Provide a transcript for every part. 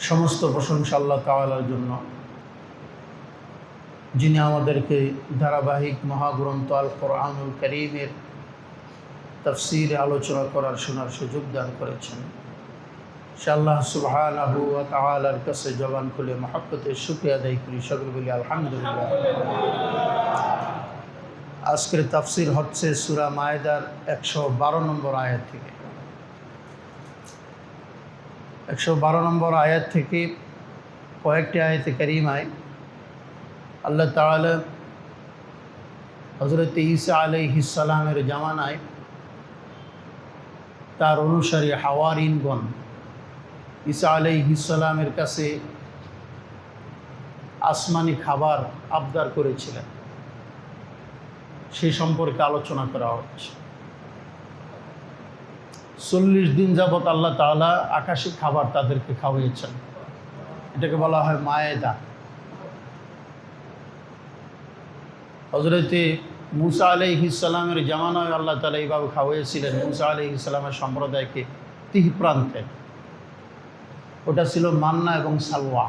সমস্ত প্রশংসা আল্লাহ তাআলার জন্য, যিনি আমাদেরকে ধারাবাহিক মহাগ্রন্থ আল কোরআনুল কারীমের তাফসীর আলোচনা করার শোনার সুযোগ দান করেছেন। সে আল্লাহ সুবহানাহু ওয়া তাআলার কাছে জবান খুলে মহব্বতের শুকরিয়া আদায় করি, সকলে বলি আলহামদুলিল্লাহ। আজকের তাফসীর হচ্ছে সূরা মায়েদার 112 নম্বর আয়াত থেকে। 112 নম্বর আয়াত থেকে কয়েকটি আয়াতে কারিমায় আল্লাহ তাআলা হযরত ঈসা আলাইহিস সালামের জামানায় তার অনুসারী হাওয়ারিনগণ ঈসা আলাইহিস সালামের কাছে আসমানি খাবার আবদার করেছিলেন, সেই সম্পর্কে আলোচনা করা হচ্ছে। 40 দিন যাবৎ আল্লাহ তাআলা আকাশী খাবার তাদেরকে খাওয়িয়েছেন, এটাকে বলা হয় মায়েদা। হযরতে মুসা আলাইহিস সালামের জামানায় আল্লাহ তাআলা এইভাবে খাওয়িয়েছিলেন মুসা আলাইহিস সালামের সম্প্রদায়কে তিহ প্রান্তে। ওটা ছিল মান্না এবং সালওয়া।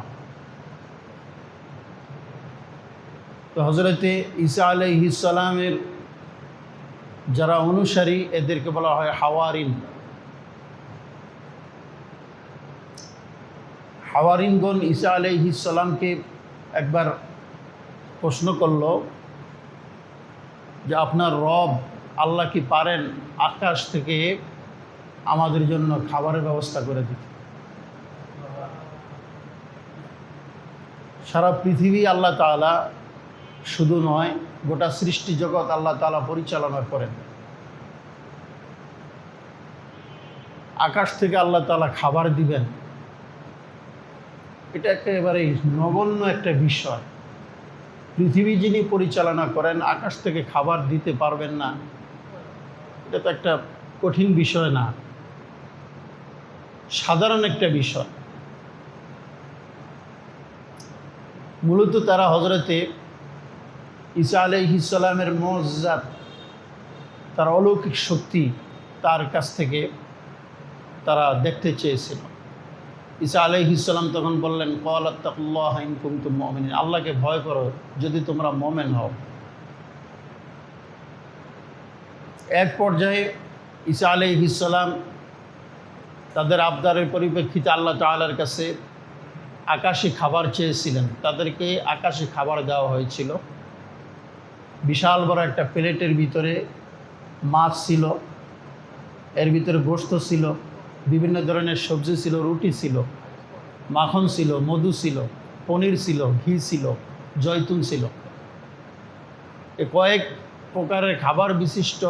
তো হযরতে ঈসা আলাইহিস সালামের যারা অনুসারী এদেরকে বলা হয় হাওয়ারিন। হাওয়ারিনগণ ঈসা আলাইহিস সালামকে একবার প্রশ্ন করল যে আপনার রব আল্লাহ কি পারেন আকাশ থেকে আমাদের জন্য খাবারের ব্যবস্থা করে দিতে? সারা পৃথিবী আল্লাহ তাআলা শুধু নয়, গোটা সৃষ্টি জগৎ আল্লাহ তাআলা পরিচালনা করেন। আকাশ থেকে আল্লাহ তাআলা খাবার দিবেন, এটা একেবারে নগণ্য একটা বিষয়। পৃথিবী যিনি পরিচালনা করেন, আকাশ থেকে খাবার দিতে পারবেন না, এটা তো একটা কঠিন বিষয় না, সাধারণ একটা বিষয়। মূলত তারা হযরতে ঈসা আলাইহিস সালামের মুআজ্জাত, তার অলৌকিক শক্তি তার কাছ থেকে তারা দেখতে চেয়েছিল। ঈসা আলাইহিস সালাম তখন বললেন, ক্বালাত্তাকুল্লাহা ইন কুনতুম মুমিনিন, আল্লাহকে ভয় করো যদি তোমরা মুমিন হও। এক পর্যায়ে ঈসা আলাইহিস সালাম তাদের আবদারের পরিপ্রেক্ষিতে আল্লাহ তাআলার কাছে আকাশী খাবার চেয়েছিলেন। তাদেরকে আকাশী খাবার দেওয়া হয়েছিল। বিশাল বড় একটা প্লেটের ভিতরে মাছ ছিল, এর ভিতরে গোশত ছিল, বিভিন্ন ধরনের সবজি ছিল, রুটি ছিল, মাখন ছিল, মধু ছিল, পনির ছিল, ঘি ছিল, জয়তুন ছিল। এ কয়েক প্রকারের খাবার বিশিষ্ট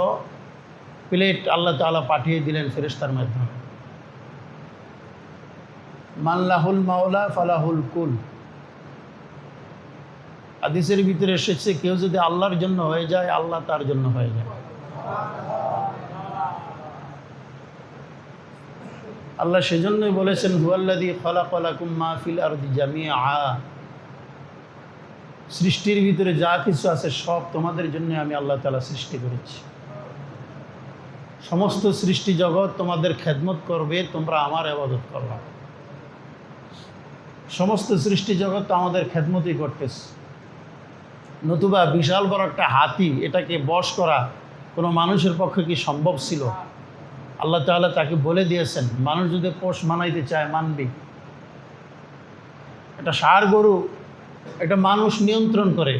প্লেট আল্লাহ তাআলা পাঠিয়ে দিলেন ফেরেশতার মাধ্যমে। মাল্লাহুল মাওলা ফালাহুল কুল। হাদিসের ভিতরে এসেছে, কেউ যদি আল্লাহর জন্য হয়ে যায়, আল্লাহ তার জন্য হয়ে যায়। আল্লাহ সেজন্যই বলেছেন, হুয়াল্লাযী খালাকা লাকুম মা ফিল আরদি জামিআ, সৃষ্টির ভিতরে যা কিছু আছে সব তোমাদের জন্য আমি আল্লাহ তাআলা সৃষ্টি করেছি। সমস্ত সৃষ্টি জগৎ তোমাদের খেদমত করবে, তোমরা আমার ইবাদত করবে। সমস্ত সৃষ্টি জগৎ তো আমাদের খেদমতই করতেছে। নতুবা বিশাল বড় একটা হাতি, এটাকে বশ করা কোনো মানুষের পক্ষে কি সম্ভব ছিল? আল্লাহ তাআলা তাকে বলে দিয়েছেন, মানুষ যদি পোষ মানাইতে চায় মানবি। এটা ষাঁড় গরু, এটা মানুষ নিয়ন্ত্রণ করে।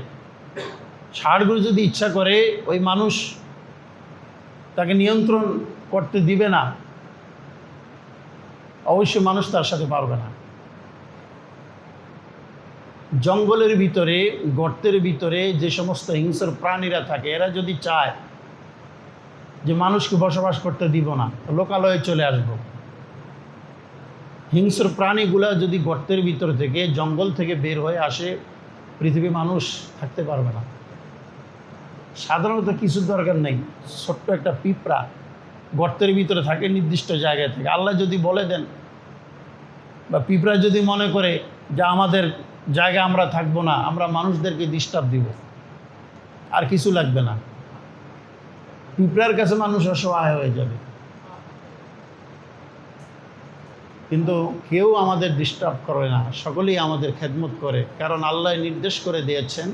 ষাঁড় গরু যদি ইচ্ছা করে, ওই মানুষ তাকে নিয়ন্ত্রণ করতে দিবে না, অবশ্যই মানুষ তার সাথে পারবে না। জঙ্গলের ভিতরে, গর্তের ভিতরে যে সমস্ত হিংস্র প্রাণীরা থাকে, এরা যদি চায় যে মানুষকে বসবাস করতে দিব না, লোকালয়ে চলে আসব, হিংস্র প্রাণীগুলা যদি গর্তের ভিতর থেকে, জঙ্গল থেকে বের হয়ে আসে, পৃথিবী মানুষ থাকতে পারবে না। সাধারণত কিছু দরকার নেই, ছোট্ট একটা পিঁপড়া গর্তের ভিতরে থাকে নির্দিষ্ট জায়গায় থেকে। আল্লাহ যদি বলে দেন, বা পিঁপড়া যদি মনে করে যে আমাদের জায়গা আমরা থাকবো না, আমরা মানুষদেরকে ডিস্টার্ব দিব, আর কিছু লাগবে না, পিঁপড়ার কাছে মানুষ অসহায় হয়ে যাবে। কিন্তু কেউ আমাদের ডিস্টার্ব করে না, সকলেই আমাদের খেদমত করে, কারণ আল্লাহ নির্দেশ করে দিয়েছেন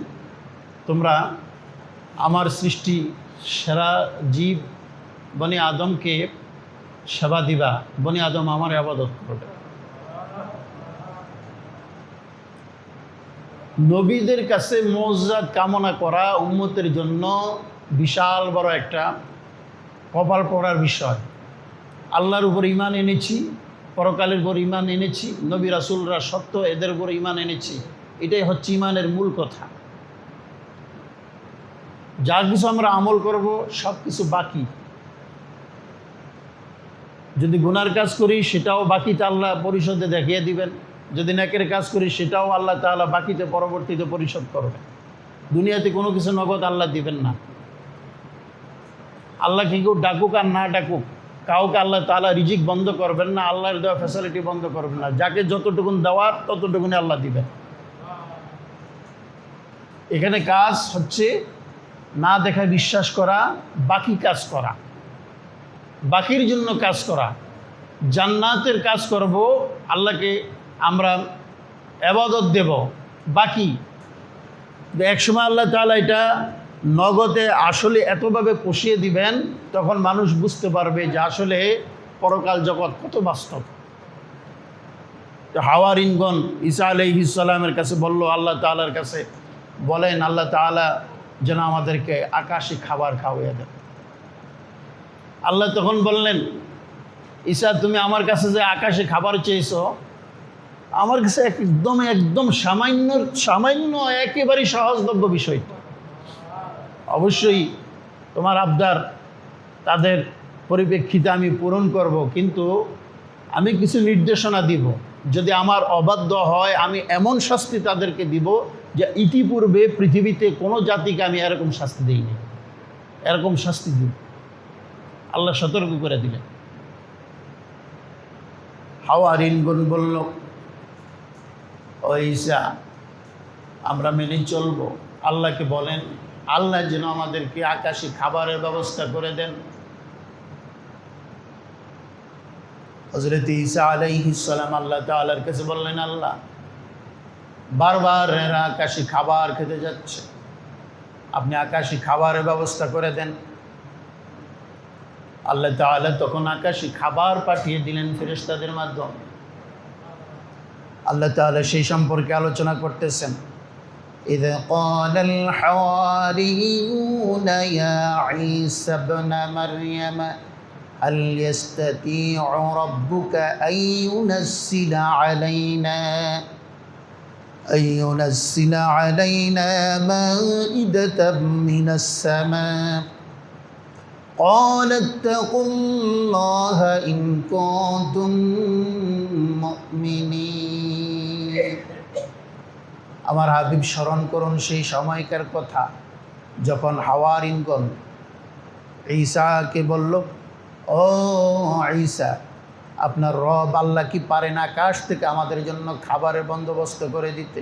তোমরা আমার সৃষ্টি সেরা জীব বনি আদমকে সেবা দিবা, বনি আদম আমার আবাদত করবে। নবীদের কাছে মওজিজাত কামনা করা উম্মতের জন্য বিশাল বড় একটা কপাল পড়ার বিষয়। আল্লাহর উপর ঈমান এনেছি, পরকালের উপর ঈমান এনেছি, নবী রাসূলরা সত্য, এদের উপর ঈমান এনেছি, এটাই হচ্ছে ঈমানের মূল কথা। যা কিছু আমরা আমল করব সব কিছু বাকি। যদি গুনার কাজ করি সেটাও বাকিতে আল্লাহ পরিশোধে দেখিয়ে দিবেন, যদি নেকের কাজ করি সেটাও আল্লাহ তাআলা বাকিতে পরবর্তীতে পরিশোধ করবেন। দুনিয়াতে কোনো কিছু নগদ আল্লাহ দিবেন না। আল্লাহ কি কেউ ডাকুক আর না ডাকুক, কাউকে আল্লাহ তাআলা রিজিক বন্ধ করবেন না, আল্লাহর দেওয়া ফ্যাসিলিটি বন্ধ করবেন না। যাকে যতটুকুন দেওয়ার ততটুকুনি আল্লাহ দিবেন। এখানে কাজ হচ্ছে না দেখায় বিশ্বাস করা, বাকি কাজ করা, বাকির জন্য কাজ করা, জান্নাতের কাজ করব, আল্লাহকে আমরা ইবাদত দেব বাকি। একসময় আল্লাহ তাআলা এটা নগদে আসলে এতভাবে পুষিয়ে দিবেন, তখন মানুষ বুঝতে পারবে যে আসলে পরকাল জগৎ কত বাস্তব। হাওয়ারিনগণ ঈসা আলাইহিস সালামের কাছে বলল, আল্লাহ তাআলার কাছে বলেন আল্লাহ তাআলা যেন আমাদেরকে আকাশী খাবার খাওয়াইয়া দেন। আল্লাহ তখন বললেন, ঈসা তুমি আমার কাছে যে আকাশে খাবার চেয়েছো, আমার কাছে একদম সামান্য একেবারেই সহজলভ্য বিষয়। অবশ্যই তোমার আবদার তাদের পরিপ্রেক্ষিতে আমি পূরণ করব, কিন্তু আমি কিছু নির্দেশনা দিব। যদি আমার অবাধ্য হয় আমি এমন শাস্তি তাদেরকে দিব যে ইতিপূর্বে পৃথিবীতে কোনো জাতিকে আমি এরকম শাস্তি দিইনি, এরকম শাস্তি দিব। আল্লাহ সতর্ক করে দিলেন। হাওয়ারিনগণ বলল, ও ঈসা আমরা মেনে চলব, আল্লাহকে বলেন আল্লাহ যেন আমাদেরকে আকাশী খাবারের ব্যবস্থা করে দেন। হযরত ঈসা আলাইহিস সালাম আল্লাহ তাআলার কাছে বললেন, আল্লাহ বারবার এরা আকাশী খাবার খেতে যাচ্ছে, আপনি আকাশী খাবারের ব্যবস্থা করে দেন। আল্লাহ তাআলা তখন আকাশী খাবার পাঠিয়ে দিলেন ফেরেশতাদের মাধ্যমে। আল্লাহ তাআলা সেই সম্পর্কে আলোচনা করতেছেন, إذ قال الحواريون يا عيسى ابن مريم هل يستطيع ربك أن ينزل علينا مائدة من السماء قال اتقوا الله إن كنتم مؤمنين। আমার হাবিব স্মরণ করুন সেই সময়কার কথা যখন হাওয়ারিনগণ ঈসাকে বলল, ও ঈসা আপনার রব আল্লাহ কি পারেন আকাশ থেকে আমাদের জন্য খাবারের বন্দোবস্ত করে দিতে?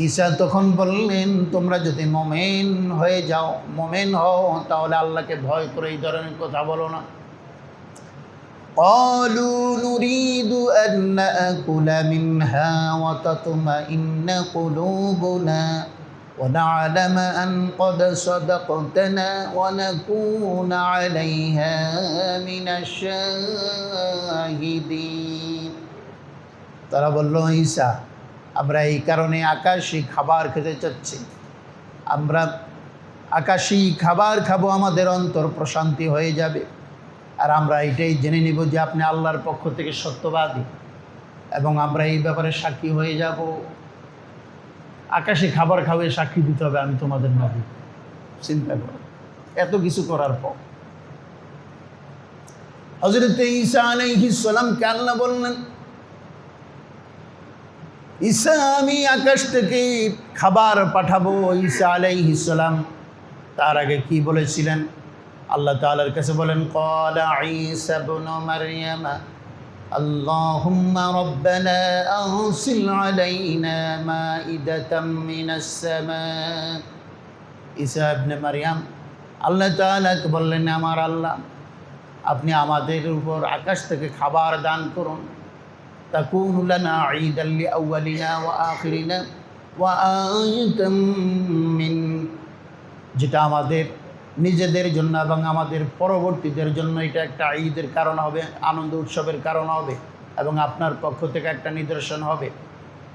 ঈসা তখন বললেন, তোমরা যদি মুমিন হয়ে যাও, মুমিন হও, তাহলে আল্লাহকে ভয় করে এই ধরনের কথা বলো না। قالوا نريد أن نأكل منها وتطمئن قلوبنا ونعلم أن قد صدقتنا ونكون عليها من الشاهدين। তারা বলল, ঈসা আমরা এই কারণে আকাশী খাবার খেতে চাচ্ছি, আমরা আকাশী খাবার খাবো, আমাদের অন্তর প্রশান্তি হয়ে যাবে, আর আমরা এটাই জেনে নিব যে আপনি আল্লাহর পক্ষ থেকে সত্যবাদী, এবং আমরা এই ব্যাপারে সাক্ষী হয়ে যাব। আকাশে খাবার খাওয়ে সাক্ষী দিতে হবে আমি তোমাদের নবী। চিন্তা করো, এত কিছু করার পর হযরত ঈসা আলাইহিস সালামকে আল্লাহ বললেন, ঈসা আমি আকাশ থেকে খাবার পাঠাবো। ঈসা আলাইহিস সালাম তার আগে কি বলেছিলেন? আল্লাহ তাআলার কাছে বলেন, ক্বালা ঈসা ইবনু মারইয়াম আল্লাহুম্মা রাব্বানা আরসিল আলাইনা মাইদাতাম মিনাস সামা। ঈসা ইবনে মারইয়াম আল্লাহ তাআলাকে বললেন, আমার আল্লাহ আপনি আমাদের উপর আকাশ থেকে খাবার দান করুন। তাকুনু লানা ঈদাল লিআউয়ালিনা ওয়া আখিরিনা ওয়া আয়াতাম মিন, যেটা আমাদের নিজেদের জন্য এবং আমাদের পরবর্তীদের জন্য এটা একটা ঈদের কারণ হবে, আনন্দ উৎসবের কারণ হবে এবং আপনার পক্ষ থেকে একটা নিদর্শন হবে।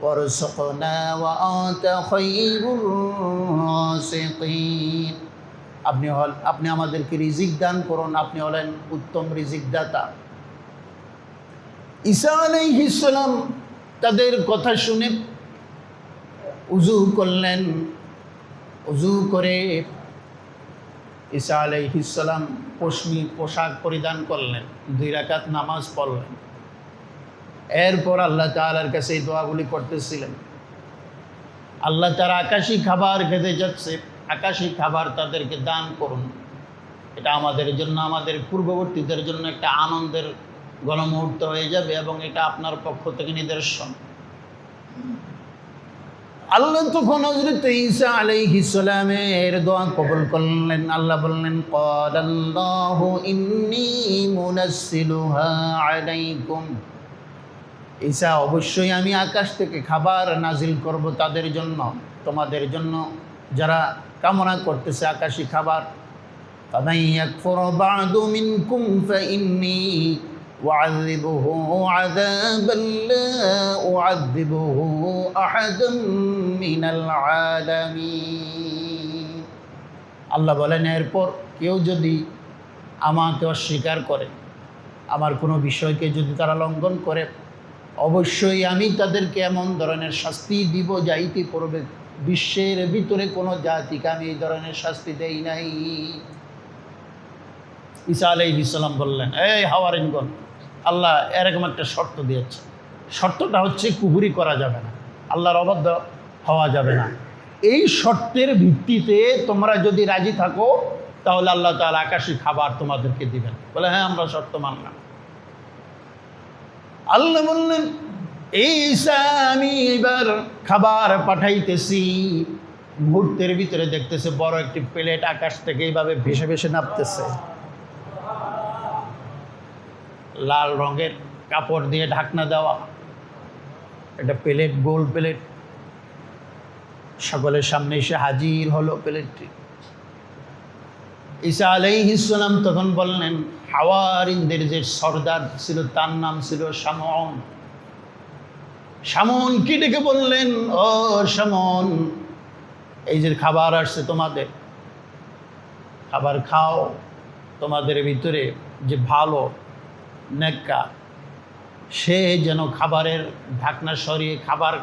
ওয়ারযুকনা ওয়া আনতা খায়রুর রাযিকিন, আপনি আমাদেরকে রিজিক দান করুন, আপনি হলেন উত্তম রিজিক দাতা। ঈসা আলাইহিস সালাম তাদের কথা শুনে উযু করলেন। উযু করে ঈসা আলাইহিস সালাম পশমি পোশাক পরিধান করলেন, 2 রাকাত নামাজ পড়লেন। এরপর আল্লাহ তাআলার কাছে এই দোয়াগুলি করতেছিলেন। আল্লাহ তারা আকাশী খাবার খেতে যাচ্ছে, আকাশী খাবার তাদেরকে দান করুন। এটা আমাদের জন্য, আমাদের পূর্ববর্তীদের জন্য একটা আনন্দের গণমুহূর্ত হয়ে যাবে এবং এটা আপনার পক্ষ থেকে নিদর্শন। আল্লাহ তখন হযরত ঈসা আলাইহিস সালামের দোয়া কবুল করলেন। আল্লাহ বললেন, ক্বালাল্লাহু ইন্নী মুনাসসিলুহা আলাইকুম, ঈসা অবশ্যই আমি আকাশ থেকে খাবার নাজিল করব তাদের জন্য, তোমাদের জন্য যারা কামনা করতেছে আকাশী খাবার। ফামান ইয়াকফুর বা'দু মিনকুম ফাইন্নী উআযিবুহু আযাবান লা উআযিবুহু আহাদাম মিনাল আলামিন। আল্লাহ বলেন, এরপর কেউ যদি আমাকে অস্বীকার করে, আমার কোনো বিষয়কে যদি তারা লঙ্ঘন করে, অবশ্যই আমি তাদেরকে এমন ধরনের শাস্তি দিব যা ইতিপূর্বে বিশ্বের ভিতরে কোনো জাতিকে আমি এই ধরনের শাস্তি দেই নাই। ঈসা আলাইহিস সালাম বললেন, এই হাওয়ারিনগণ, আল্লাহ এরকম একটা শর্ত দিয়েছে। শর্তটা হচ্ছে কুফরি করা যাবে না, আল্লাহর অবাধ্য হওয়া যাবে না। এই শর্তের ভিত্তিতে তোমরা যদি রাজি থাকো তাহলে আল্লাহ তাআলা আকাশী খাবার তোমাদেরকে দিবেন। বলে, হ্যাঁ আমরা শর্ত মানলাম। আল্লাহ বললেন, এই ঈসা আমি এবার খাবার পাঠাইতেছি। মুহূর্তের ভিতরে দেখতেছে বড় একটি প্লেট আকাশ থেকে এইভাবে ভেসে ভেসে নামতেছে, লাল রঙের কাপড় দিয়ে ঢাকনা দেওয়া একটা প্লেট, গোল প্লেট। সকলের সামনে এসে হাজির হলো প্লেটটি। ঈসা আলাইহিস সালাম তখন বললেন, হাওয়ারিনদের যে সর্দার ছিল তার নাম ছিল শামউন। শামউনকে ডেকে বললেন, ও শামউন, এই যে খাবার আসছে তোমাদের, খাবার খাও। তোমাদের ভিতরে যে ভালো নেককার, সে যেন খাবারের ঢাকনা সরিয়ে খাবার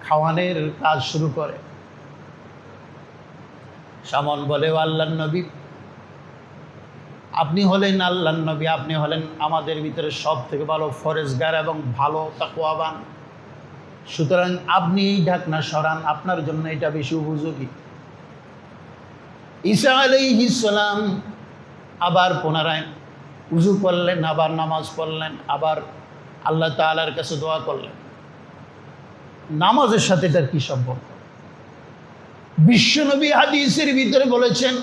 খাওয়ানোর কাজ শুরু করে। শামউন বলে, আল্লাহর নবী, আপনি হলেন আল্লাহর নবী, আপনি হলেন আমাদের ভিতরে সব থেকে ভালো ফরেজগার এবং ভালো তাকওয়াবান, সুতরাং আপনি এই ঢাকনা সরান, আপনার জন্য এটা বেশি উপযোগী। ঈসা আলাইহিস সালাম আবার পুনরায় উযু করলেন, আবার নামাজ পড়লেন, আবার আল্লাহ তাআলার কাছে দোয়া করলেন। নামাজের সাথে এটার কী সম্পর্ক? বিশ্বনবী হাদিসের ভিতরে বলেছেন,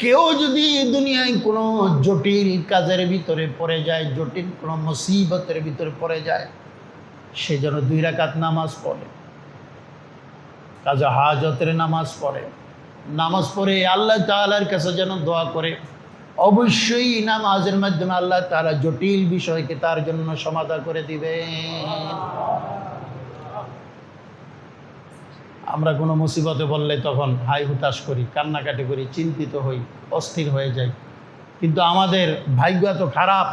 কেউ যদি দুনিয়ায় কোনো জটিল কাজের ভিতরে পড়ে যায়, জটিল কোনো মুসিবতের ভিতরে পড়ে যায়, সে যেন 2 রাকাত নামাজ পড়ে, কাজা হাজতের নামাজ পড়ে। নামাজ পড়ে আল্লাহ তাআলার কাছে যেন দোয়া করে। অবশ্যই নামাজের মাধ্যমে আল্লাহ তাআলা জটিল বিষয়কে তার জন্য সমাধান করে দিবেন। আমরা কোনো মুসিবতে বললে তখন হাই হুতাশ করি, কান্নাকাটি করি, চিন্তিত হই, অস্থির হয়ে যাই। কিন্তু আমাদের ভাগ্য এত খারাপ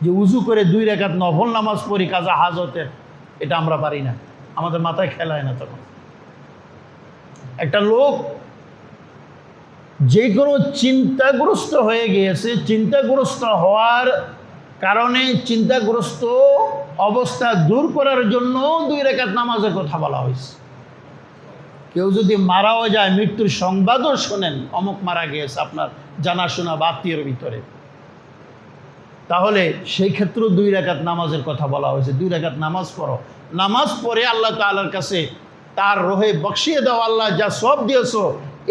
যে উজু করে 2 রাকাত নফল নামাজ পড়ি কাজা হাজতের, এটা আমরা পারি না, আমাদের মাথায় খেলায় না। তখন একটা লোক যে কোনো চিন্তাগ্রস্ত হয়ে গিয়েছে, চিন্তাগ্রস্ত হওয়ার কারণে চিন্তাগ্রস্ত অবস্থা দূর করার জন্য 2 রাকাত নামাজের কথা বলা হয়েছে। কেউ যদি মারাও যায়, মৃত্যুর সংবাদও শোনেন, অমুক মারা গিয়েছে আপনার জানাশোনা বা আত্মীয়ের ভিতরে, তাহলে সেই ক্ষেত্রেও 2 রাকাত নামাজের কথা বলা হয়েছে। 2 রাকাত নামাজ পড়ো, নামাজ পড়ে আল্লাহ তাআলার কাছে তার রহে বখশিয়ে দাও, আল্লাহ যা সব দিয়েছো,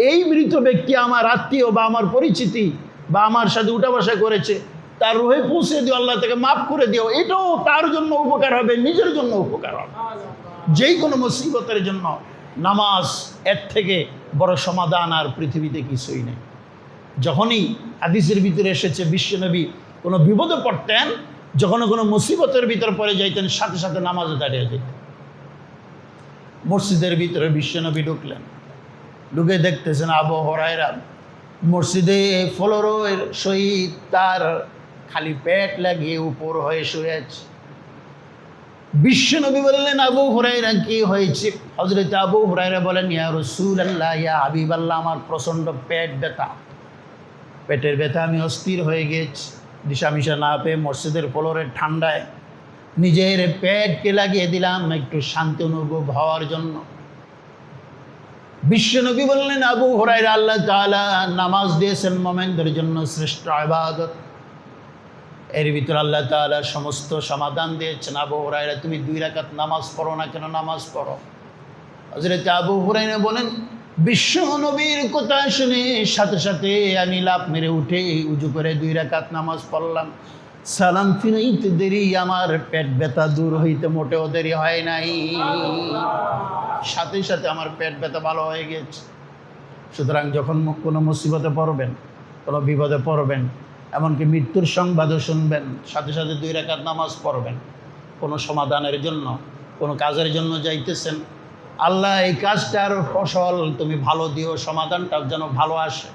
এই মৃত ব্যক্তি আমার আত্মীয় বা আমার পরিচিতি বা আমার সাথে উঠা বসা করেছে, তার রুহে পৌঁছে দিও, আল্লাহ তাকে মাফ করে দিও, এটাও তার জন্য উপকার হবে, নিজের জন্য উপকার হবে। যেই কোনো মুসিবতের জন্য নামাজ এর থেকে বড় সমাধান আর পৃথিবীতে কিছুই নেই। যখনই হাদিসের ভিতরে এসেছে বিশ্বনবী কোনো বিপদে পড়তেন, যখন কোনো মুসিবতের ভিতর পড়ে যাইতেন, সাথে সাথে নামাজে দাঁড়িয়ে যেতেন। মসজিদের ভিতরে বিশ্বনবী ঢুকলেন, ঢুকে দেখতেছেন আবু হুরায়রা মসজিদে ফ্লোরের সহিত তার খালি পেট লাগিয়ে উপর হয়ে শুয়ে আছে। বিশ্বনবী বললেন, আবু হুরায়রা কি হয়েছে? হযরত আবু হুরায়রা বলেন, ইয়া রাসূলুল্লাহ, ইয়া হাবিবাল্লাহ, আমার প্রচণ্ড পেট ব্যথা, পেটের ব্যথা, আমি অস্থির হয়ে গেছি। দিশামিশা না পেয়ে মসজিদের ফ্লোরের ঠান্ডায় নিজের পেটকে লাগিয়ে দিলাম একটু শান্তি অনুভব হওয়ার জন্য। বিশ্বনবী বললেন, আবু হুরায়রা, আল্লাহ তাআলা নামাজ দিয়েছেন মুমিনদের জন্য শ্রেষ্ঠ ইবাদত, এর ভিতরে আল্লাহ তাআলা সমস্ত সমাধান দিয়েছেন। আবু হুরায়রা, তুমি 2 রাকাত নামাজ পড়ো না কেন? নামাজ পড়ো। হযরত আবু হুরায়রা বলেন, বিশ্ব নবীর কথা শুনে সাথে সাথে আমি লাফ মেরে উঠে উজু করে 2 রাকাত নামাজ পড়লাম। সালাম ফিরাইতে দেরি, আমার পেট ব্যথা দূর হইতে মোটেও দেরি হয় নাই, সাথে সাথে আমার পেট ব্যথা ভালো হয়ে গেছে। সুতরাং যখন কোনো মুসিবতে পড়বেন, কোনো বিপদে পড়বেন, এমনকি মৃত্যুর সংবাদও শুনবেন, সাথে সাথে 2 রাকাত নামাজ পড়বেন। কোনো সমাধানের জন্য, কোনো কাজের জন্য যাইতেছেন, আল্লাহ এই কাজটার ফসল তুমি ভালো দিও, সমাধানটাও যেন ভালো আসে,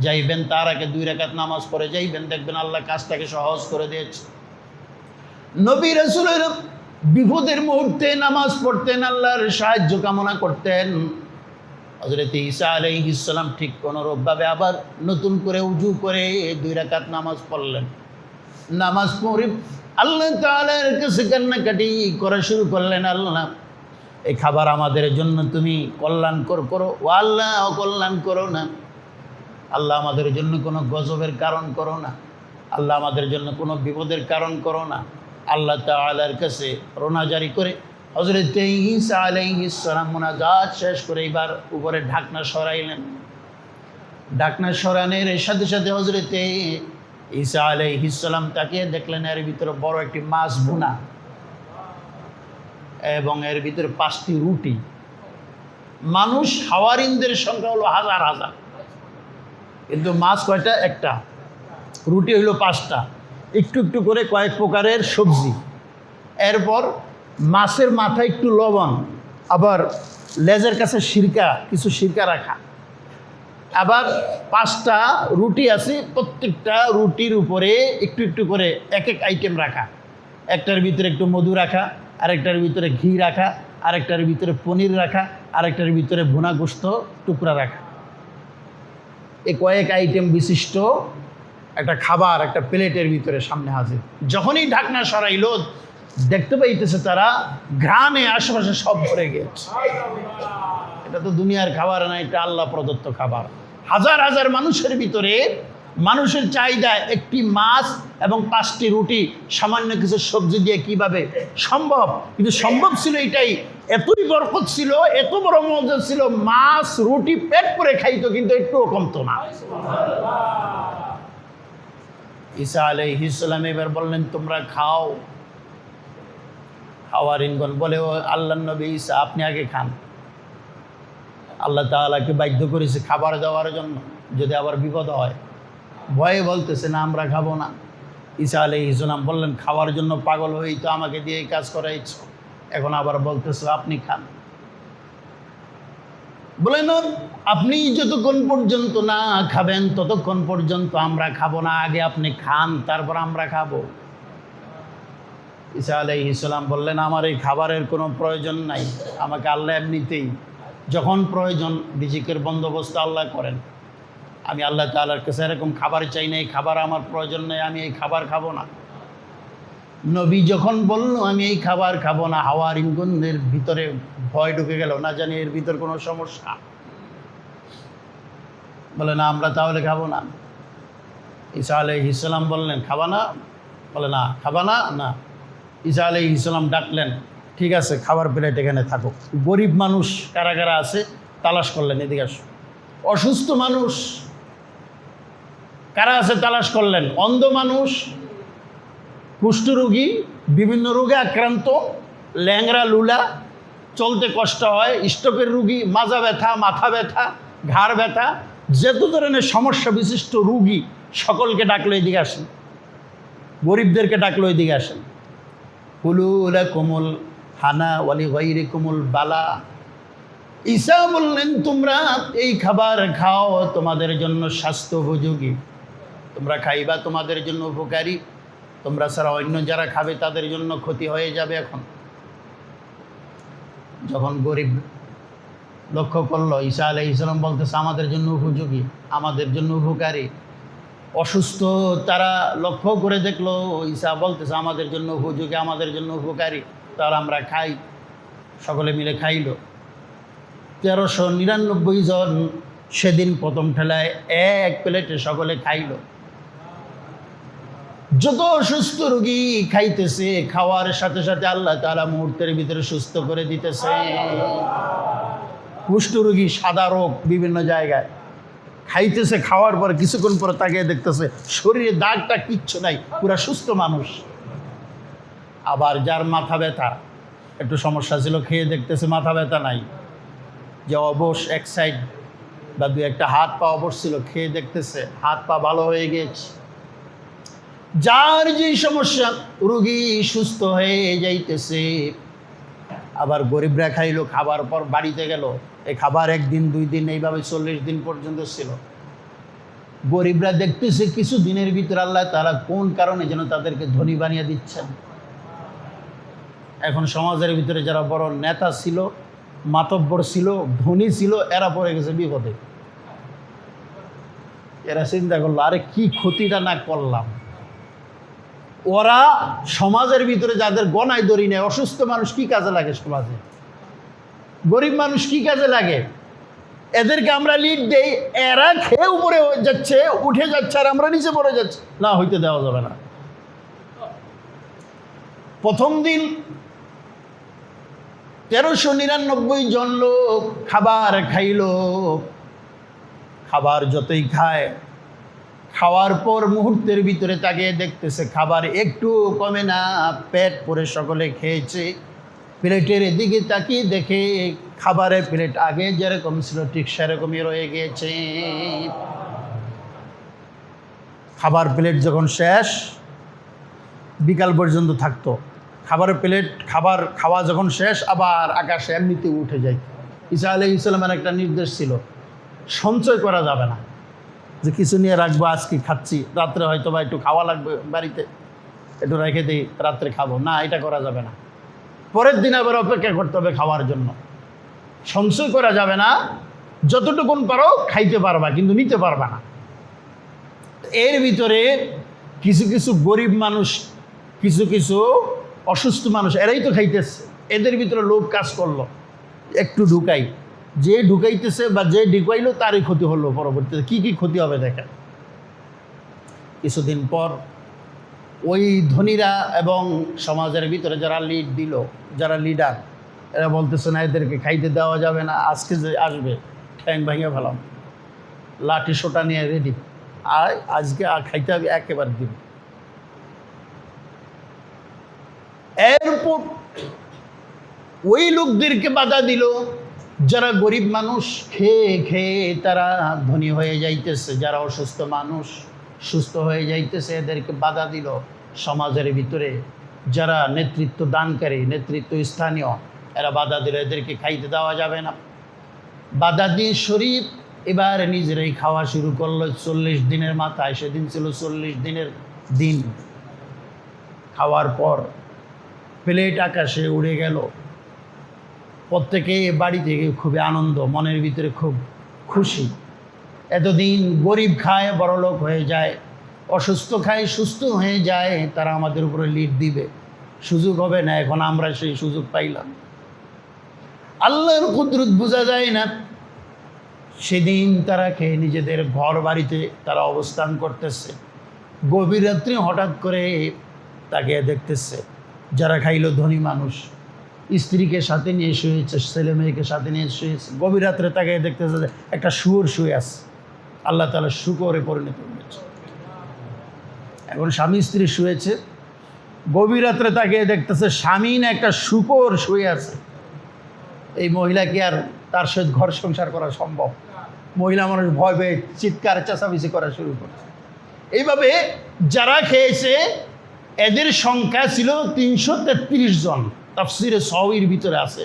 যাইবেন তার আগে 2 রাকাত নামাজ পড়ে যাইবেন, দেখবেন আল্লাহ কাজটাকে সহজ করে দিয়েছে। নবী রাসূলের বিপদের মুহূর্তে নামাজ পড়তেন, আল্লাহর সাহায্য কামনা করতেন। হযরত ঈসা আলাইহিস সালাম ঠিক অনুরূপভাবে আবার নতুন করে উজু করে 2 রাকাত নামাজ পড়লেন। নামাজ পড়ে আল্লাহ তাআলার কাছে কান্নাকাটি করা শুরু করলেন, আল্লাহ এই খাবার আমাদের জন্য তুমি কল্যাণকর করো, ও আল্লাহ অকল্যাণ করো না। আল্লাহ আমাদের জন্য কোনো গজবের কারণ করো না, আল্লাহ আমাদের জন্য কোনো বিপদের কারণ করো না। আল্লাহ তাআলার কাছে রোনাজারি করে হযরত ঈসা আলাইহিস সালাম মুনাজাত শেষ করে এবার উপরে ঢাকনা সরাইলেন। ঢাকনা সরানোর সাথে সাথে হযরত ঈসা আলাইহিস সালাম তাকিয়ে দেখলেন এর ভিতরে বড় একটি মাছ ভুনা এবং এর ভিতরে 5টি রুটি। মানুষ হাওয়ারিনদের সংখ্যা হলো হাজার হাজার, কিন্তু মাছ কয়টা? একটা। রুটি হইল 5টা, একটু একটু করে কয়েক প্রকারের সবজি, এরপর মাছের মাথায় একটু লবণ, আবার লেজের কাছে সিরকা, কিছু সিরকা রাখা, আবার 5টা রুটি আছে, প্রত্যেকটা রুটির উপরে একটু একটু করে এক এক আইটেম রাখা। একটার ভিতরে একটু মধু রাখা, আরেকটার ভিতরে ঘি রাখা, আরেকটার ভিতরে পনির রাখা, আরেকটার ভিতরে ভুনা গোশত টুকরা রাখা। এই কয়েক আইটেম বিশিষ্ট একটা খাবার একটা প্লেটের ভিতরে সামনে হাজির। যখনই ঢাকনা সরাইল, দেখতে পাইতেছে তারা ঘ্রাণে আশেপাশে সব ভরে গেছে। এটা তো দুনিয়ার খাবার না, এটা আল্লাহ প্রদত্ত খাবার। হাজার হাজার মানুষের ভিতরে মানুষের চাহিদা একটি মাছ এবং 5টি রুটি, সামান্য কিছু সবজি দিয়ে কিভাবে সম্ভব? কিন্তু সম্ভব ছিল এটাই, এতই বরকত ছিল, এত বড় মজা ছিল, মাছ রুটি পেট করে খাইতো, কিন্তু একটুও কমতো না। ঈসা আলাইহিস সালাম এবার বললেন, তোমরা খাও। হাওয়ারিনগণ বলে, ও আল্লাহর নবী ঈসা, আপনি আগে খান। আল্লাহ তাআলাকে বাধ্য করেছে খাবার দেওয়ার জন্য, যদি আবার বিপদ হয়। ভয়ে বলতেছে, না আমরা খাবো না। ঈসা আলাইহিস সালাম বললেন, খাওয়ার জন্য পাগল হয়েই তো আমাকে দিয়ে এই কাজ করাইছো, এখন আবার বলতেছো আপনি খান। বলেন, আপনি যতক্ষণ পর্যন্ত না খাবেন ততক্ষণ পর্যন্ত আমরা খাবো না, আগে আপনি খান, তারপর আমরা খাবো। ঈসা আলাইহিস সালাম বললেন, আমার এই খাবারের কোনো প্রয়োজন নাই, আমাকে আল্লাহ এমনিতেই যখন প্রয়োজন রিজিকের বন্দোবস্ত আল্লাহ করেন। আমি আল্লাহ তাআলার কাছে এরকম খাবার চাই না, এই খাবার আমার প্রয়োজন নেই, আমি এই খাবার খাবো না। নবী যখন বলল আমি এই খাবার খাবো না, হাওয়ারিনগণের ভিতরে ভয় ঢুকে গেল, না জানি এর ভিতর কোনো সমস্যা। বলে, না আমরা তাহলে খাবো না। ঈসা আলাইহিস সালাম বললেন, খাবা না? বলে, না খাবা না। না। ঈসা আলাইহিস সালাম ডাকলেন, ঠিক আছে খাবার প্লেট এখানে থাকো। গরিব মানুষ কারা কারা আছে তালাশ করলেন, এদিকে আসো। অসুস্থ মানুষ কারা আছে তালাশ করলেন, অন্ধ মানুষ, কুষ্ঠরোগী, বিভিন্ন রোগে আক্রান্ত, ল্যাংড়া লুলা, চলতে কষ্ট হয়, স্ট্রোকের রুগী, মাজা ব্যথা, মাথা ব্যথা, ঘাড় ব্যথা, যত ধরনের সমস্যা বিশিষ্ট রুগী সকলকে ডাকলো এদিকে আসেন, গরিবদেরকে ডাকলো এদিকে আসেন। কুলুলা কোমল হানা ওয়ালি গৈরি কোমল বালা। ঈসা বললেন, তোমরা এই খাবার খাও, তোমাদের জন্য স্বাস্থ্য উপযোগী, তোমরা খাইবা, তোমাদের জন্য উপকারী, তোমরা ছাড়া অন্য যারা খাবে তাদের জন্য ক্ষতি হয়ে যাবে। এখন যখন গরিব লক্ষ্য করলো ঈসা আলাইহিস সালাম বলতেছে আমাদের জন্য উপযোগী, আমাদের জন্য উপকারী, অসুস্থ তারা লক্ষ্য করে দেখলো ঈসা বলতেছে আমাদের জন্য উপযোগী, আমাদের জন্য উপকারী, তার আমরা খাই। সকলে মিলে খাইল। 1399 জন সেদিন প্রথম ঠেলায় এক প্লেটে সকলে খাইল। যত অসুস্থ রোগী খাইতেছে, খাওয়ার সাথে সাথে আল্লাহ তাআলা মুহূর্তের ভিতরে সুস্থ করে দিতেছে। কুষ্ঠরোগী, সাদা রোগ বিভিন্ন জায়গায় খাইতেছে, খাওয়ার পরে কিছুক্ষণ পরে তাকিয়ে দেখতেছে শরীরে দাগটা কিচ্ছু নাই, পুরা সুস্থ মানুষ। আবার যার মাথা ব্যথা একটু সমস্যা ছিল, খেয়ে দেখতেছে মাথা ব্যথা নাই, যে অবশ এক সাইড বা দু একটা হাত পা অবশ ছিল, খেয়ে দেখতেছে হাত পা ভালো হয়ে গেছে। যার যে সমস্যা, রোগী সুস্থ হয়ে যাইতেছে। আবার গরিবরা খাইলো, খাবার পর বাড়িতে গেল, এই খাবার 1 দিন 2 দিন এইভাবে 40 দিন পর্যন্ত ছিল। গরিবরা দেখতেছে কিছু দিনের ভিতরে আল্লাহ তাআলা কোন কারণে যেন তাদেরকে ধনী বানিয়ে দিচ্ছেন। এখন সমাজের ভিতরে যারা বড় নেতা ছিল, মাতব্বর ছিল, ধনী ছিল, এরা পড়ে গেছে বিপদে। এরা চিন্তা করলো আরে কি ক্ষতিটা না করলাম। ওরা সমাজের ভিতরে যাদের গণায় দড়ি নেয়, অসুস্থ মানুষ কি কাজে লাগে সমাজে, গরিব মানুষ কি কাজে লাগে, এদেরকে আমরা লিড দেই, এরা খেয়ে উপরে যাচ্ছে, উঠে যাচ্ছে, আর আমরা নিচে পড়ে যাচ্ছি, না হইতে দেওয়া যাবে না। প্রথম দিন 1399 জন লোক খাবার খাইল। খাবার যতই খায়, খাওয়ার পর মুহূর্তের ভিতরে তাকিয়ে দেখতেছে খাবার একটু কমে না, পেট পরে সকলে খেয়েছে। প্লেটের এদিকে তাকিয়ে দেখে খাবারের প্লেট আগে যেরকম ছিল ঠিক সেরকমই রয়ে গিয়েছে। খাবার প্লেট যখন শেষ, বিকাল পর্যন্ত থাকতো খাবারের প্লেট, খাওয়া যখন শেষ আবার আকাশে এমনিতে উঠে যায়। ঈসা আলাইহিস সালামের একটা নির্দেশ ছিল, সঞ্চয় করা যাবে না, যে কিছু নিয়ে রাখবো, আজকে খাচ্ছি, রাত্রে হয়তো বা একটু খাওয়া লাগবে বাড়িতে, একটু রেখে দিই, রাত্রে খাবো না, এটা করা যাবে না। পরের দিন আবার অপেক্ষা করতে হবে খাওয়ার জন্য। সঞ্চয় করা যাবে না, যতটুকুন পারো খাইতে পারবা, কিন্তু নিতে পারবা না। এর ভিতরে কিছু কিছু গরিব মানুষ, কিছু কিছু অসুস্থ মানুষ, এরাই তো খাইতেছে, এদের ভিতরে লোক কাজ করলো একটু ঢুকাই। যে ঢুকাইতেছে বা যে ঢুকাইলো তারই ক্ষতি হলো। পরবর্তীতে কি কি ক্ষতি হবে দেখেন। কিছুদিন পর ওই ধনীরা এবং সমাজের ভিতরে যারা লিড দিল, যারা লিডার, এরা বলতেছে না এদেরকে খাইতে দেওয়া যাবে না, আজকে যে আসবে ঠ্যাং ভেঙে ফেলাম, লাঠি সোটা নিয়ে রেডি, আর আজকে আর খাইতে হবে একেবারে দিব। এরপর ওই লোকদেরকে বাধা দিল যারা গরিব মানুষ, খেয়ে খেয়ে তারা ধনী হয়ে যাইতেছে, যারা অসুস্থ মানুষ সুস্থ হয়ে যাইতেছে, এদেরকে বাধা দিল। সমাজের ভিতরে যারা নেতৃত্ব দানকারী, নেতৃত্ব স্থানীয়, এরা বাধা দিল, এদেরকে খাইতে দেওয়া যাবে না। বাধা দিয়ে শরীফ এবার নিজেরাই খাওয়া শুরু করলো। 40 দিনের মাথায়, সেদিন ছিল 40 দিনের দিন। খাওয়ার পর প্লেট আকাশে উড়ে গেল। প্রত্যেকে বাড়ি থেকে খুবই আনন্দ, মনের ভিতরে খুব খুশি। এতদিন গরিব খায় বড়লোক হয়ে যায়, অসুস্থ খায় সুস্থ হয়ে যায়, তারা আমাদের উপরে লিড দিবে, সুযোগ হবে না। এখন আমরা সেই সুযোগ পাইলাম। আল্লাহর কুদরত বোঝা যায় না। সেদিন তারা খেয়ে নিজেদের ঘর বাড়িতে তারা অবস্থান করতেছে। গভীর রাত্রে হঠাৎ করে তাকে দেখতেছে যারা খাইল ধনী মানুষ, স্ত্রীকে সাথে নিয়ে শুয়েছে, ছেলে মেয়েকে সাথে নিয়ে শুয়েছে। গভীর রাত্রে তাকে দেখতেছে যে একটা শুয়োর শুয়ে আছে। আল্লাহ তাআলা শুকরে পরিণত করেছে। এখন স্বামী স্ত্রী শুয়েছে, গভীর রাত্রে তাকে দেখতেছে স্বামী না একটা শূকর শুয়ে আছে। এই মহিলা কি আর তার সাথে ঘর সংসার করা সম্ভব? মহিলা মানুষ ভয় পেয়ে চিৎকার চেঁচামেচি করা শুরু করছে। এইভাবে যারা খেয়েছে এদের সংখ্যা ছিল 333 জন। তাফসিরে সহির ভিতরে আছে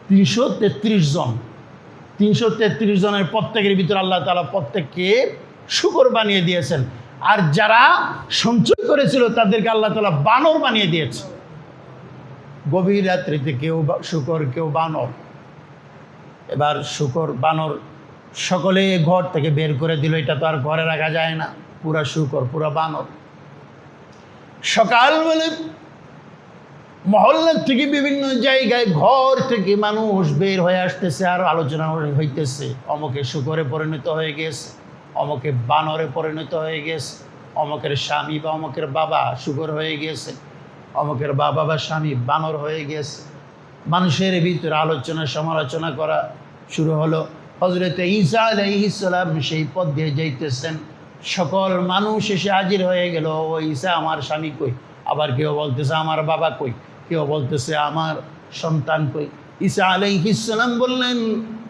333 জন। 333 জনের প্রত্যেকের ভিতরে আল্লাহ তাআলা প্রত্যেককে শূকর বানিয়ে দিয়েছেন। আর যারা সঞ্চয় করেছিল তাদেরকে আল্লাহ তাআলা বানর বানিয়ে দিয়েছে। গভীর রাত্রিতে কেউ শূকর, কেউ বানর। এবার শূকর বানর সকলে ঘর থেকে বের করে দিল। এটা তো আর ঘরে রাখা যায় না, পুরা শূকর, পুরা বানর। সকালবেলা মহল্লার থেকে বিভিন্ন জায়গায় ঘর থেকে মানুষ বের হয়ে আসতেছে, আর আলোচনা হইতেছে অমুকে শূকরে পরিণত হয়ে গেছে, অমুকে বানরে পরিণত হয়ে গেছে, অমুকের স্বামী বা অমুকের বাবা শূকর হয়ে গেছে, অমুকের বাবা বা স্বামী বানর হয়ে গেছে। মানুষের ভিতরে আলোচনা সমালোচনা করা শুরু হলো। হযরত ঈসা আলাইহিস সালাম সেই পথ দিয়ে যাইতেছেন, সকল মানুষ এসে হাজির হয়ে গেল। ও ঈসা, আমার স্বামী কই? আবার কেউ বলতেছে আমার বাবা কই, কেউ বলতেছে আমার সন্তান কই। ঈসা আলাইহিস সালাম বললেন,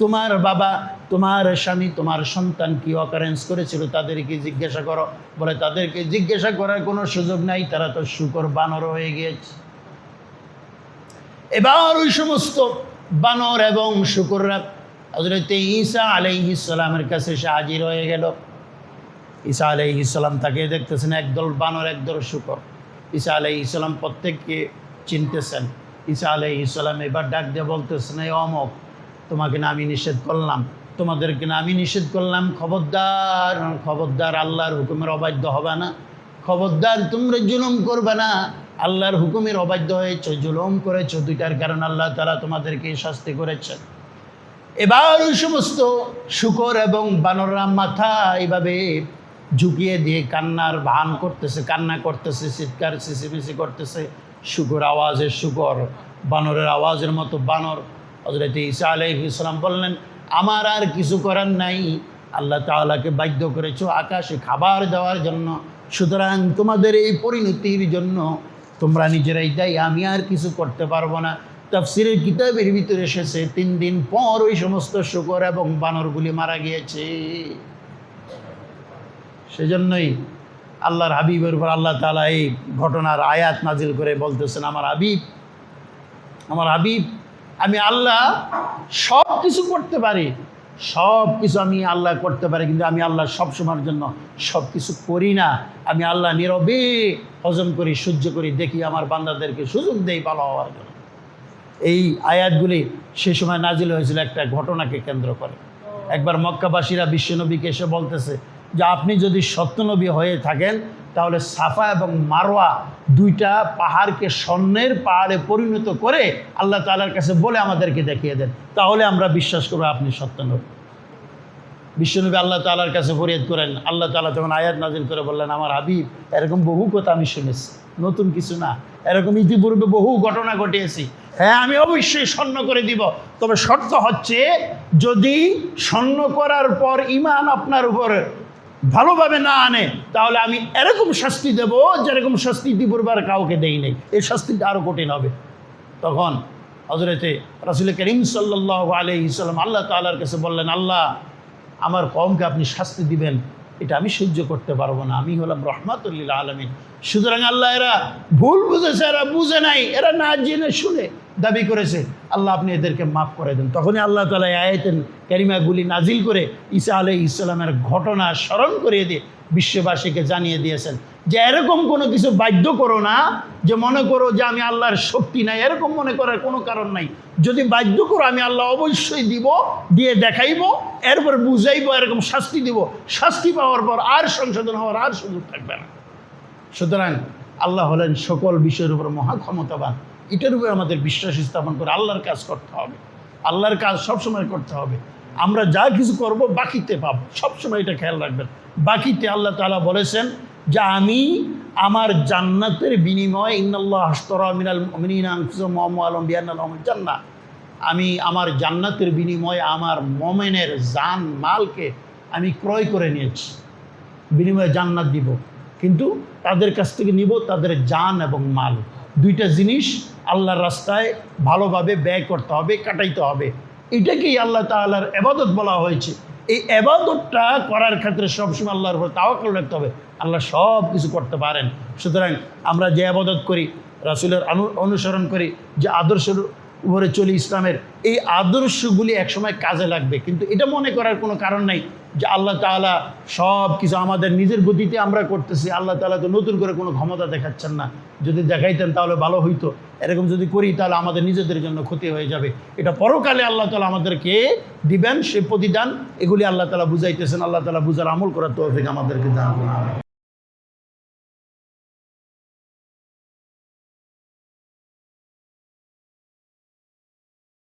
তোমার বাবা, তোমার স্বামী, তোমার সন্তান কি অকারেন্স করেছিল তাদেরকে জিজ্ঞাসা করো। বলে তাদেরকে জিজ্ঞাসা করার কোনো সুযোগ নাই, তারা তো শূকর বানর হয়ে গিয়েছে। এবার ওই সমস্ত বানর এবং শূকররা হযরত ঈসা আলাইহিস সালামের কাছে এসে হাজির হয়ে গেল। ঈসা আলাইহিস সালাম তাকে দেখতেছেন, একদল বানর একদল শূকর। ঈসা আলাইহিস সালাম প্রত্যেককে চিনতেছেন। ঈসা আলাইহিস সালাম এবার ডাক দিয়ে বলতেছেন, এই অমক, তোমাকে না আমি নিষেধ করলাম, তোমাদেরকে না আমি নিষেধ করলাম, খবরদার খবরদার আল্লাহর হুকুমের অবাধ্য হবে না, খবরদার তোমরা জুলুম করবে না। আল্লাহর হুকুমের অবাধ্য হয়েছ, জুলুম করেছ, দুইটার কারণ আল্লাহ তাআলা তোমাদেরকে শাস্তি করেছেন। এবার ওই সমস্ত শূকর এবং বানররা মাথা এইভাবে ঝুঁকিয়ে দিয়ে কান্নার ভান করতেছে, কান্না করতেছে, চিৎকার চেঁচিমেচি করতেছে। শূকর আওয়াজের শূকর, বানরের আওয়াজের মতো বানর। হযরত ঈসা আলাইহিস সালাম বললেন, আমার আর কিছু করার নাই, আল্লাহ তাআলাকে বাধ্য করেছো আকাশে খাবার দেওয়ার জন্য, সুতরাং তোমাদের এই পরিণতির জন্য তোমরা নিজেরাই দায়ী, আমি আর কিছু করতে পারবো না। তাফসীরের কিতাবের ভিতরে এসেছে 3 দিন পর ওই সমস্ত শূকর এবং বানরগুলি মারা গিয়েছে। সেজন্যই আল্লাহর হাবিবের উপর আল্লাহ তাআলা এই ঘটনার আয়াত নাজিল করে বলতেছেন, আমার হাবিব, আমার হাবিব, আমি আল্লাহ সব কিছু করতে পারি, সব কিছু আমি আল্লাহ করতে পারি, কিন্তু আমি আল্লাহ সবসময়ের জন্য সব কিছু করি না। আমি আল্লাহ নীরবে হজম করি, সহ্য করি, দেখি আমার বান্দাদেরকে সুযোগ দেই ভালো হওয়ার জন্য। এই আয়াতগুলি সে সময় নাজিল হয়েছিল একটা ঘটনাকে কেন্দ্র করে। একবার মক্কাবাসীরা বিশ্বনবীকে এসে বলতেছে যে আপনি যদি সত্যনবী হয়ে থাকেন তাহলে সাফা এবং মারওয়া দুইটা পাহাড়কে স্বর্ণের পাহাড়ে পরিণত করে আল্লাহ তাআলার কাছে বলে আমাদেরকে দেখিয়ে দেন, তাহলে আমরা বিশ্বাস করব আপনি সত্যনবী। বিশ্বনবী আল্লাহ তাআলার কাছে ফরিয়াদ করেন। আল্লাহ তাআলা তখন আয়াত নাজিল করে বললেন, আমার হাবিব, এরকম বহু কথা আমি শুনেছি, নতুন কিছু না, এরকম ইতিপূর্বে বহু ঘটনা ঘটিয়েছি। হ্যাঁ, আমি অবশ্যই স্বর্ণ করে দিব, তবে শর্ত হচ্ছে যদি স্বর্ণ করার পর ঈমান আপনার উপর ভালোভাবে না আনে তাহলে আমি এরকম শাস্তি দেব যেরকম শাস্তি ইতিপূর্বে আর কাউকে দেই নাই, এই শাস্তিটা আরও কঠিন হবে। তখন হযরতে রাসূল করিম সাল্লাল্লাহু আলাইহি ওয়াসাল্লাম আল্লাহ তাআলার কাছে বললেন, আল্লাহ, আমার কওমকে আপনি শাস্তি দিবেন, এটা আমি সহ্য করতে পারবো না, আমি হলাম রহমাতুল লিল আলামিন। সুতরাং আল্লাহ, এরা ভুল বুঝেছে, এরা বুঝে নাই, এরা না জেনে শুনে দাবি করেছে, আল্লাহ আপনি এদেরকে মাফ করে দেন। তখনই আল্লাহ তাআলা আয়াতুল কারিমাগুলি নাজিল করে ঈসা আলাইহিস সালামের ঘটনা স্মরণ করিয়ে দিয়ে বিশ্ববাসীকে জানিয়ে দিয়েছেন যে এরকম কোনো কিছু বাধ্য করো না যে মনে করো যে আমি আল্লাহর শক্তি নাই, এরকম মনে করার কোনো কারণ নাই। যদি বাধ্য করো আমি আল্লাহ অবশ্যই দিব, দিয়ে দেখাইব, এরপর বুঝাইব, এরকম শাস্তি দিব, শাস্তি পাওয়ার পর আর সংশোধন হওয়ার আর সুযোগ থাকবে না। সুতরাং আল্লাহ হলেন সকল বিষয়ের উপর মহা ক্ষমতাবান। এটার উপরে আমাদের বিশ্বাস স্থাপন করে আল্লাহর কাজ করতে হবে, আল্লাহর কাজ সবসময় করতে হবে। আমরা যা কিছু করব বাকিতে পাবো, সবসময় এটা খেয়াল রাখবেন। বাকিতে আল্লাহ তাআলা বলেছেন যে আমি আমার জান্নাতের বিনিময়ে ইন্নাল্লাহ আশতারা মিনাল মুমিনিনা আনফুসাহুম ওয়া আমওয়ালাহুম বিআন্না লাহুমুল জান্নাহ, আমি আমার জান্নাতের বিনিময়ে আমার মুমিনের জান মালকে আমি ক্রয় করে নিয়েছি, বিনিময়ে জান্নাত দিব। কিন্তু তাদের কাছ থেকে নিব তাদের জান এবং মাল, দুইটা জিনিস আল্লাহর রাস্তায় ভালোভাবে ব্যয় করতে হবে, কাটাইতে হবে। এটাকেই আল্লাহ তাআলার ইবাদত বলা হয়েছে। এই ইবাদতটা করার ক্ষেত্রে সবসময় আল্লাহর উপর তাওয়াক্কুল রাখতে হবে। আল্লাহ সব কিছু করতে পারেন। সুতরাং আমরা যে ইবাদত করি, রাসূলের অনুসরণ করি, যে আদর্শের উপরে চলি ইসলামের, এই আদর্শগুলি একসময় কাজে লাগবে। কিন্তু এটা মনে করার কোনো কারণ নাই যে আল্লাহ তাআলা সব কিছু আমাদের নিজের গতিতে আমরা করতেছি, আল্লাহ তাআলা তো নতুন করে কোনো ক্ষমতা দেখাচ্ছেন না। যদি দেখাইতেন তাহলে ভালো হইতো। এরকম যদি করি তাহলে আমাদের নিজেদের জন্য ক্ষতি হয়ে যাবে। এটা পরকালে আল্লাহ তাআলা আমাদেরকে দিবেন সে প্রতিদান। এগুলি আল্লাহ তাআলা বুঝাইতেছেন। আল্লাহ তাআলা বুঝার আমল করার তৌফিক আমাদেরকে দান করুন।